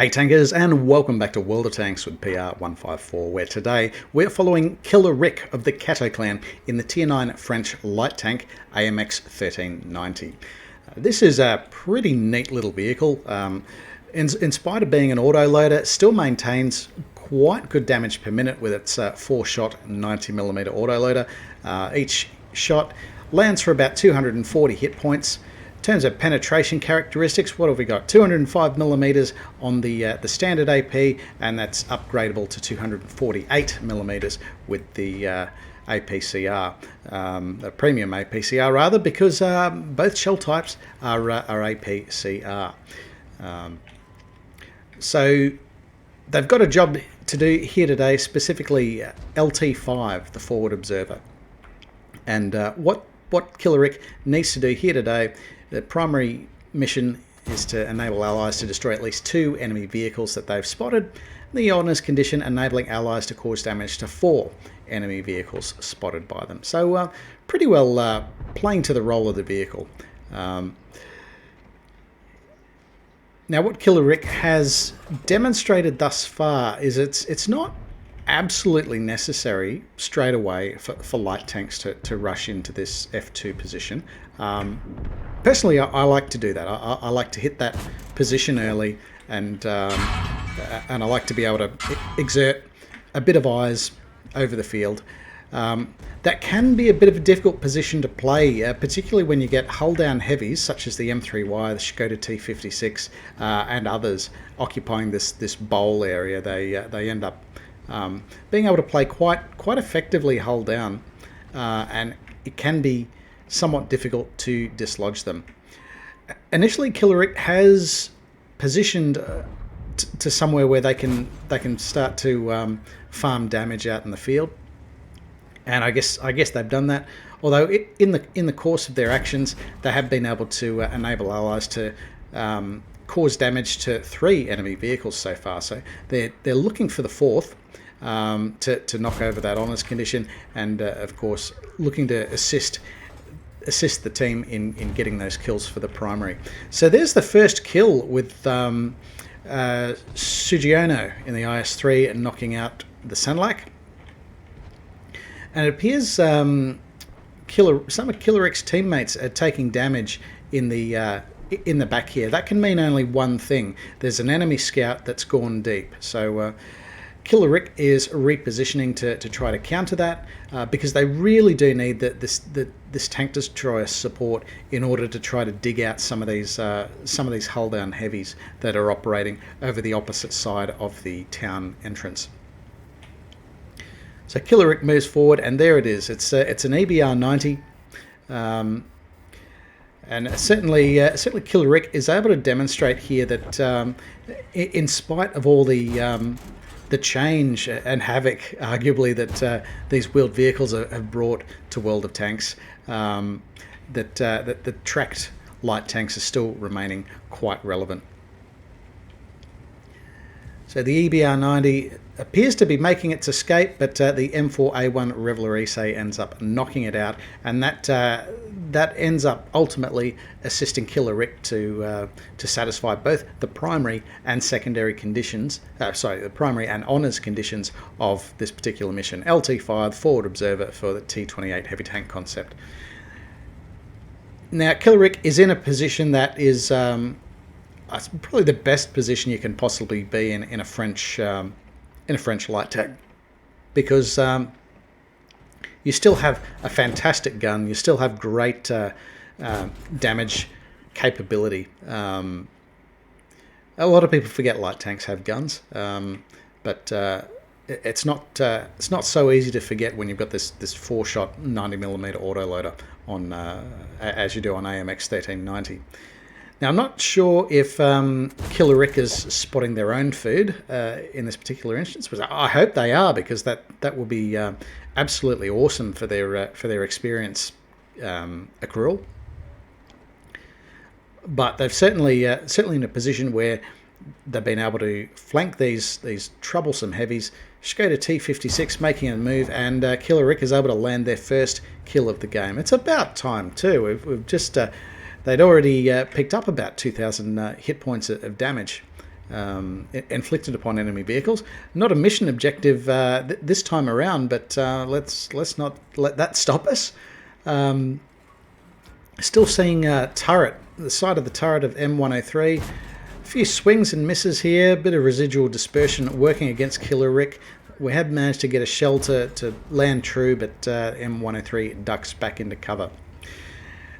Hey tankers, and welcome back to World of Tanks with PR154, where today we're following Killer Rick of the Kato clan in the Tier 9 French light tank AMX 1390. This is a pretty neat little vehicle. In spite of being an autoloader, it still maintains quite good damage per minute with its 4-shot 90mm autoloader. Each shot lands for about 240 hit points. In terms of penetration characteristics, what have we got? 205mm on the standard AP, and that's upgradable to 248mm with the APCR, a premium APCR rather, because both shell types are APCR. So they've got a job to do here today, specifically LT-5, the forward observer. And what Killer Rick needs to do here today, the primary mission is to enable allies to destroy at least 2 enemy vehicles that they've spotted. The honors condition enabling allies to cause damage to 4 enemy vehicles spotted by them. So pretty well playing to the role of the vehicle. Now what Killer Rick has demonstrated thus far is it's not absolutely necessary straight away for light tanks to rush into this F2 position. Personally, I like to do that. I like to hit that position early, and I like to be able to exert a bit of eyes over the field. That can be a bit of a difficult position to play, particularly when you get hull-down heavies such as the M3Y, the Skoda T56, and others occupying this bowl area. They end up being able to play quite effectively hull down, and it can be somewhat difficult to dislodge them. Initially, Killer Rick has positioned to somewhere where they can start to farm damage out in the field, and I guess they've done that. Although in the course of their actions, they have been able to enable allies to cause damage to 3 enemy vehicles so far. So they're looking for the 4th. To knock over that honors condition, and of course looking to assist the team in getting those kills for the primary. So there's the first kill with Sugiono in the IS-3 and knocking out the Senlac. And it appears some of Killer Rick's teammates are taking damage in the back here. That can mean only one thing. There's an enemy scout that's gone deep. So Killer Rick is repositioning to try to counter that, because they really do need this tank destroyer support in order to try to dig out some of these hull down heavies that are operating over the opposite side of the town entrance. So Killer Rick moves forward, and there it is. It's an EBR 90, and certainly Killer Rick is able to demonstrate here that in spite of all the change and havoc, arguably, that these wheeled vehicles have brought to World of Tanks, that the tracked light tanks are still remaining quite relevant. So the EBR-90 appears to be making its escape, but the M4A1 Revelarice ends up knocking it out, and that ends up ultimately assisting Killer Rick to satisfy both the primary and secondary conditions, the primary and honours conditions of this particular mission. LT-5, forward observer for the T28 heavy tank concept. Now Killer Rick is in a position that is probably the best position you can possibly be in a French light tank, because you still have a fantastic gun, you still have great damage capability. A lot of people forget light tanks have guns, but it's not so easy to forget when you've got this 4-shot 90mm autoloader on as you do on AMX 1390. Now, I'm not sure if Killer Rick is spotting their own food in this particular instance, but I hope they are, because that will be absolutely awesome for their experience accrual. But they've certainly in a position where they've been able to flank these troublesome heavies. Skoda T56 making a move, and Killer Rick is able to land their first kill of the game. It's about time too. We've just they'd already picked up about 2,000 hit points of damage inflicted upon enemy vehicles. Not a mission objective this time around, but let's not let that stop us. Still seeing turret, the side of the turret of M103. A few swings and misses here, a bit of residual dispersion working against Killer Rick. We have managed to get a shell to land true, but M103 ducks back into cover.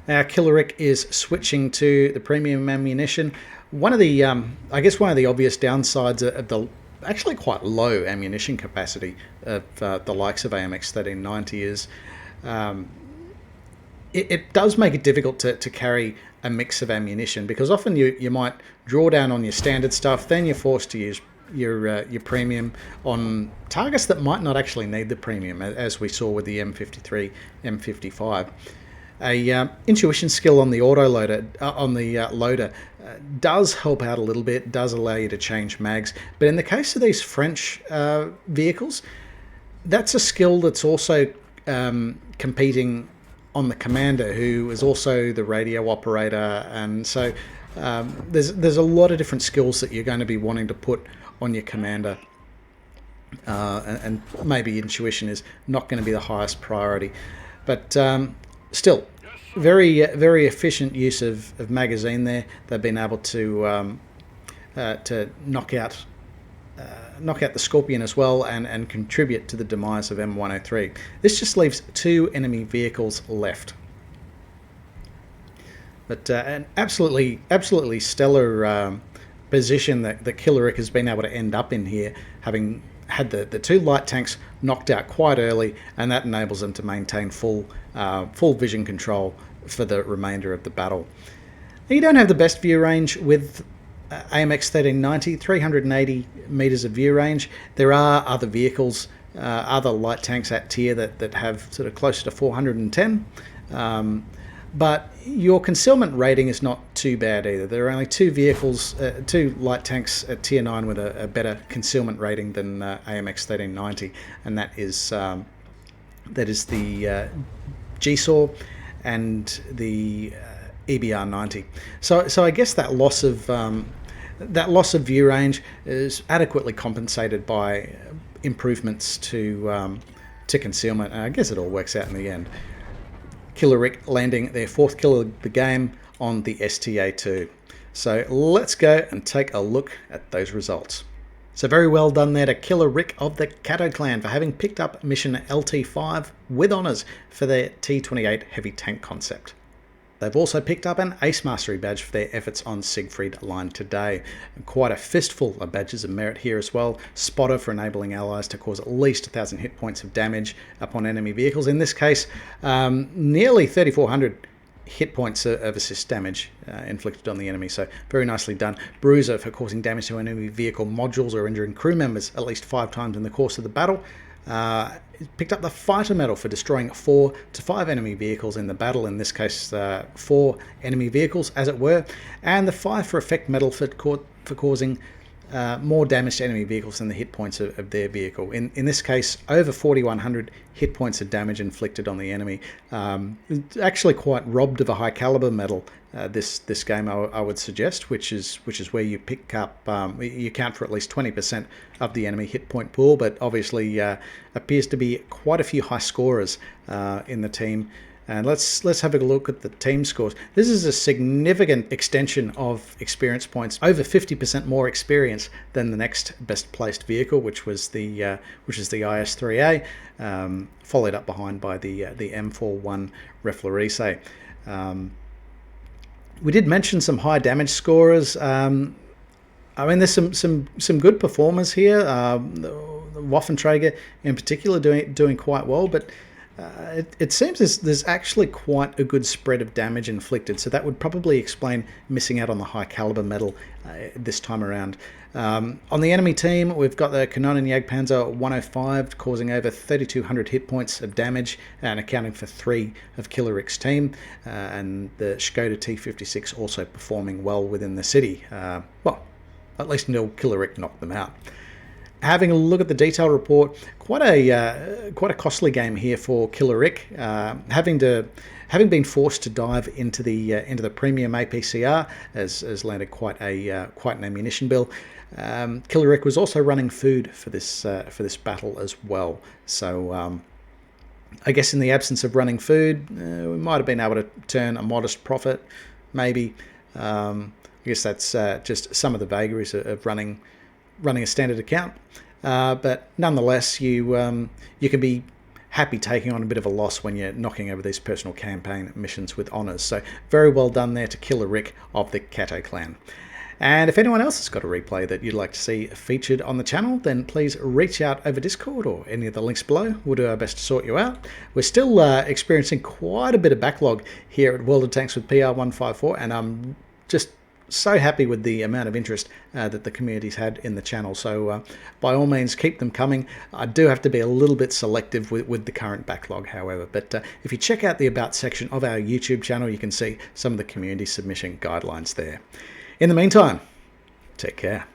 Now Killer Rick is switching to the premium ammunition. One of the, I guess one of the obvious downsides of the actually quite low ammunition capacity of the likes of AMX 1390 is it does make it difficult to carry a mix of ammunition, because often you might draw down on your standard stuff, then you're forced to use your premium on targets that might not actually need the premium, as we saw with the M53, M55. A intuition skill on the auto loader, loader does help out a little bit, does allow you to change mags, but in the case of these French vehicles, that's a skill that's also competing on the commander, who is also the radio operator, and so there's a lot of different skills that you're going to be wanting to put on your commander, and maybe intuition is not going to be the highest priority, but still very efficient use of magazine there. They've been able to knock out the Scorpion as well, and contribute to the demise of M103. This just leaves 2 enemy vehicles left. But an absolutely stellar position that Killer Rick has been able to end up in here, having had the 2 light tanks knocked out quite early, and that enables them to maintain full vision control for the remainder of the battle. Now, you don't have the best view range with AMX 1390, 380 meters of view range. There are other vehicles, other light tanks at tier that have sort of closer to 410, but your concealment rating is not too bad either. There are only 2 vehicles, 2 light tanks at tier 9 with a better concealment rating than AMX 1390, and that is the GSAW and the EBR 90. So I guess that loss of view range is adequately compensated by improvements to concealment, and I guess it all works out in the end. Killer Rick landing their 4th kill of the game on the STA2. So let's go and take a look at those results. So very well done there to Killer Rick of the Cato clan for having picked up mission LT5 with honours for their T28 heavy tank concept. They've also picked up an Ace Mastery badge for their efforts on Siegfried Line today. And quite a fistful of badges of merit here as well. Spotter for enabling allies to cause at least 1,000 hit points of damage upon enemy vehicles. In this case, nearly 3,400 hit points of assist damage inflicted on the enemy, so very nicely done. Bruiser for causing damage to enemy vehicle modules or injuring crew members at least 5 times in the course of the battle. Picked up the Fighter Medal for destroying 4 to 5 enemy vehicles in the battle, in this case 4 enemy vehicles as it were, and the 5 for Effect Medal for causing more damage to enemy vehicles than the hit points of their vehicle. In this case, over 4,100 hit points of damage inflicted on the enemy. Actually quite robbed of a high caliber medal this game, I would suggest, which is where you pick up, you count for at least 20% of the enemy hit point pool, but obviously appears to be quite a few high scorers in the team. And let's have a look at the team scores. This is a significant extension of experience points, over 50% more experience than the next best placed vehicle, which is the IS-3A, followed up behind by the M41 Reflerise. We did mention some high damage scorers. I mean, there's some good performers here. The Waffenträger in particular doing quite well, but it seems there's actually quite a good spread of damage inflicted, so that would probably explain missing out on the high caliber medal this time around. On the enemy team, we've got the Kanonen Jagdpanzer 105 causing over 3,200 hit points of damage and accounting for 3 of Killer Rick's team, and the Skoda T56 also performing well within the city. Well, at least until Killer Rick knocked them out. Having a look at the detail report, quite a costly game here for Killer Rick, having been forced to dive into the premium APCR has landed quite an ammunition bill. Killer Rick was also running food for this battle as well. So I guess in the absence of running food, we might have been able to turn a modest profit, maybe. I guess that's just some of the vagaries of running a standard account. But nonetheless, you can be happy taking on a bit of a loss when you're knocking over these personal campaign missions with honours. So very well done there to Killer Rick of the Kato clan. And if anyone else has got a replay that you'd like to see featured on the channel, then please reach out over Discord or any of the links below. We'll do our best to sort you out. We're still experiencing quite a bit of backlog here at World of Tanks with PR154, and I'm just so happy with the amount of interest that the community's had in the channel. So by all means, keep them coming. I do have to be a little bit selective with the current backlog, however. But if you check out the About section of our YouTube channel, you can see some of the community submission guidelines there. In the meantime, take care.